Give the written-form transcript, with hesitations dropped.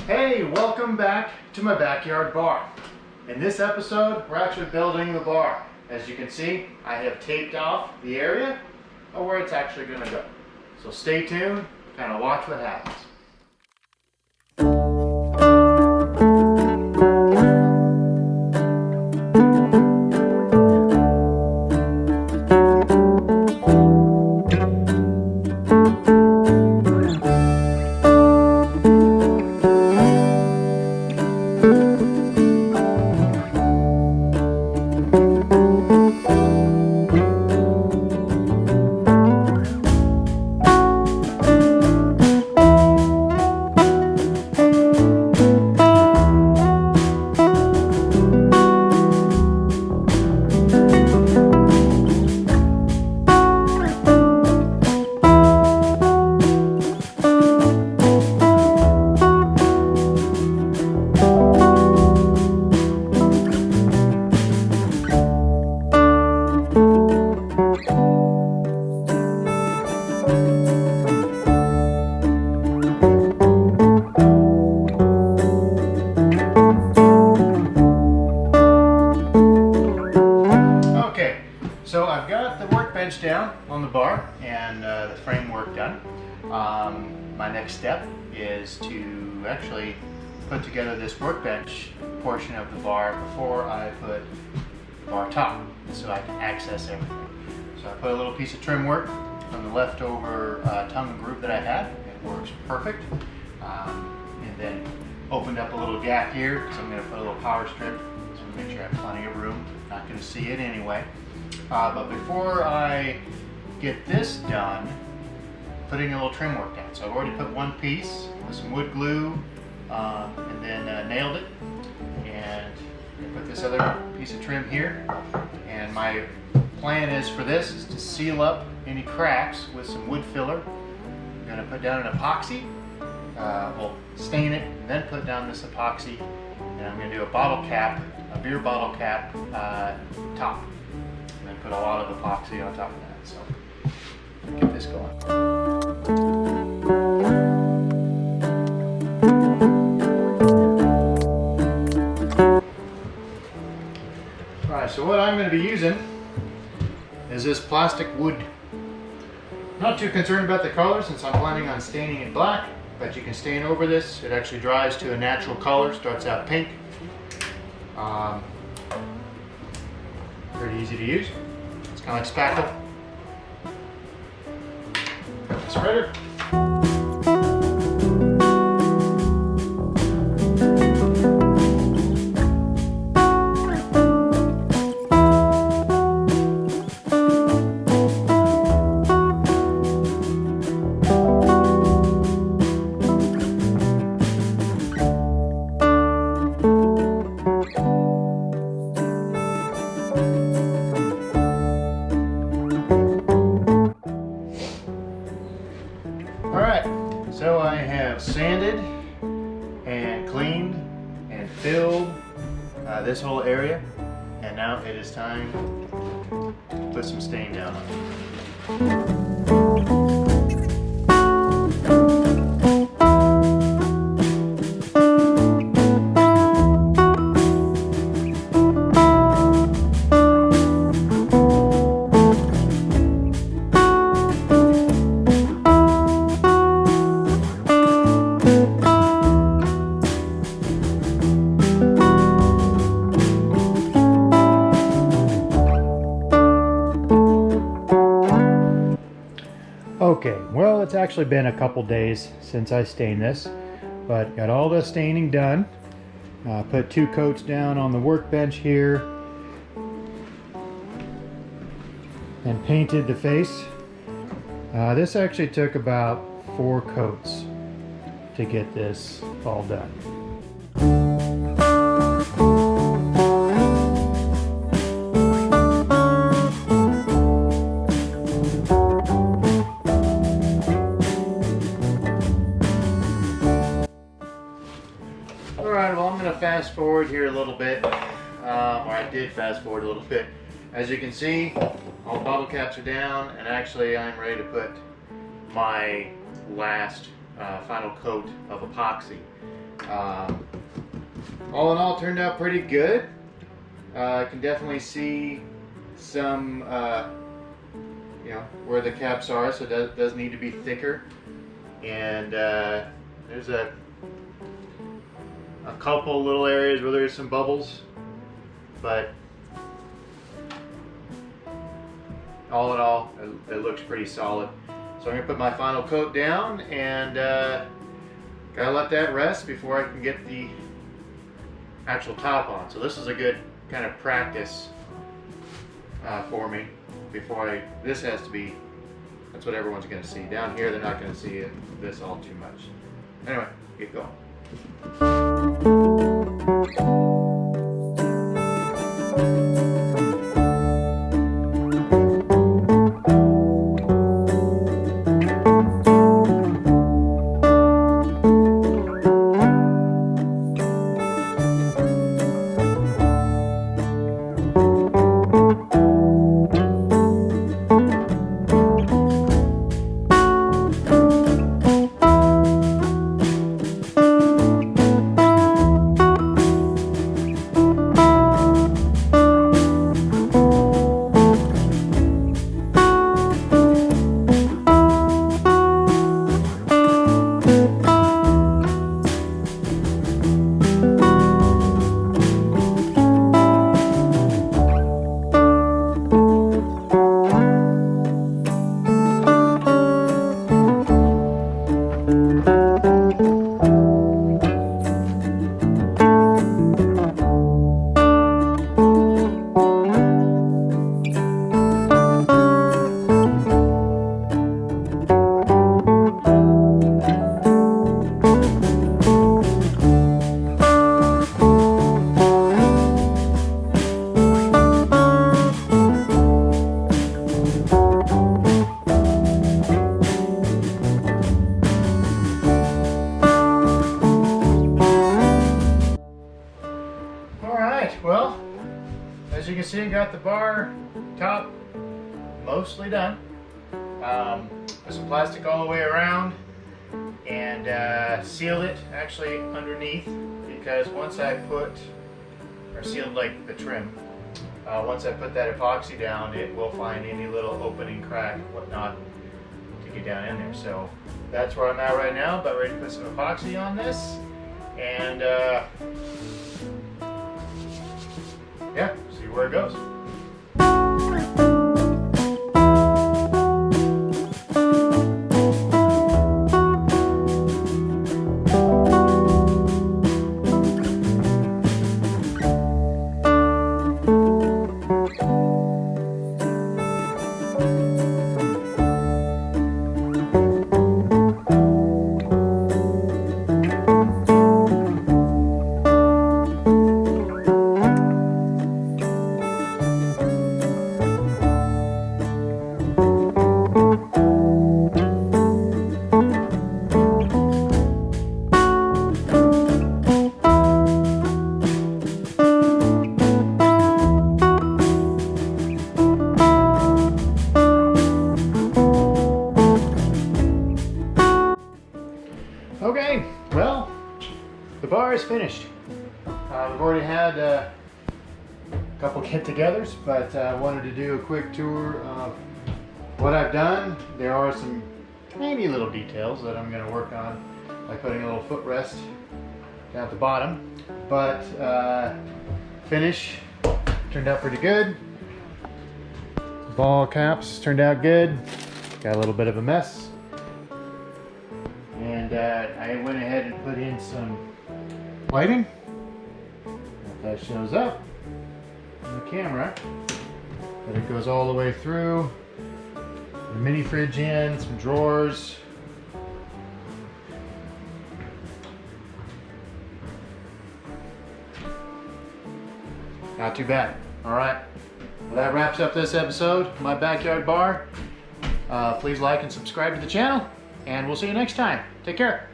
Hey, welcome back to my backyard bar. In this episode, we're actually building the bar. As you can see, I have taped off the area of where it's actually going to go. So stay tuned, kind of watch what happens. So I've got the workbench down on the bar and the framework done. My next step is to actually put together this workbench portion of the bar before I put the bar top, so I can access everything. So I put a little piece of trim work from the leftover tongue and groove that I had. It works perfect. And then opened up a little gap here because I'm going to put a little power strip so make sure I have plenty of room. Not going to see it anyway. But before I get this done, putting a little trim work down. So I've already put one piece with some wood glue and then nailed it. And I put this other piece of trim here. And my plan is for this is to seal up any cracks with some wood filler. I'm going to put down an epoxy. We'll stain it and then put down this epoxy. And I'm going to do a bottle cap, a beer bottle cap top. And then put a lot of epoxy on top of that. So get this going. Alright, so what I'm going to be using is this plastic wood. Not too concerned about the color since I'm planning on staining it black, but you can stain over this. It actually dries to a natural color, starts out pink. Pretty easy to use. It's kind of like spackle. Got the spreader. So I have sanded and cleaned and filled this whole area, and now it is time to put some stain down on it. Okay, well, it's actually been a couple days since I stained this, but got all the staining done. Put 2 coats down on the workbench here and painted the face. This actually took about 4 coats to get this all done. Alright, well, I'm going to fast forward here a little bit, or I did fast forward a little bit. As you can see, all the bottle caps are down, and actually I'm ready to put my last final coat of epoxy. All in all, turned out pretty good. I can definitely see some, where the caps are, so it does need to be thicker. And there's a couple little areas where there's some bubbles, but all in all, it looks pretty solid. So I'm gonna put my final coat down and gotta let that rest before I can get the actual top on. So this is a good kind of practice for me before this has to be, that's what everyone's gonna see. Down here, they're not gonna see this all too much. Anyway, get going. Well, as you can see, got the bar top mostly done. Put some plastic all the way around and sealed it actually underneath, because once I sealed like the trim, once I put that epoxy down, it will find any little opening, crack, whatnot to get down in there. So that's where I'm at right now, about ready to put some epoxy on this, and yeah, see where it goes. Okay, well, the bar is finished. We've already had a couple get-togethers, but I wanted to do a quick tour of what I've done. There are some tiny little details that I'm going to work on, like putting a little footrest down at the bottom, but finish turned out pretty good. Ball caps turned out good. Got a little bit of a mess. And I went ahead and put in some lighting. If that shows up on the camera. But it goes all the way through. The mini fridge in, some drawers. Not too bad. Alright. Well, that wraps up this episode of my backyard bar. Please like and subscribe to the channel, and we'll see you next time. Take care.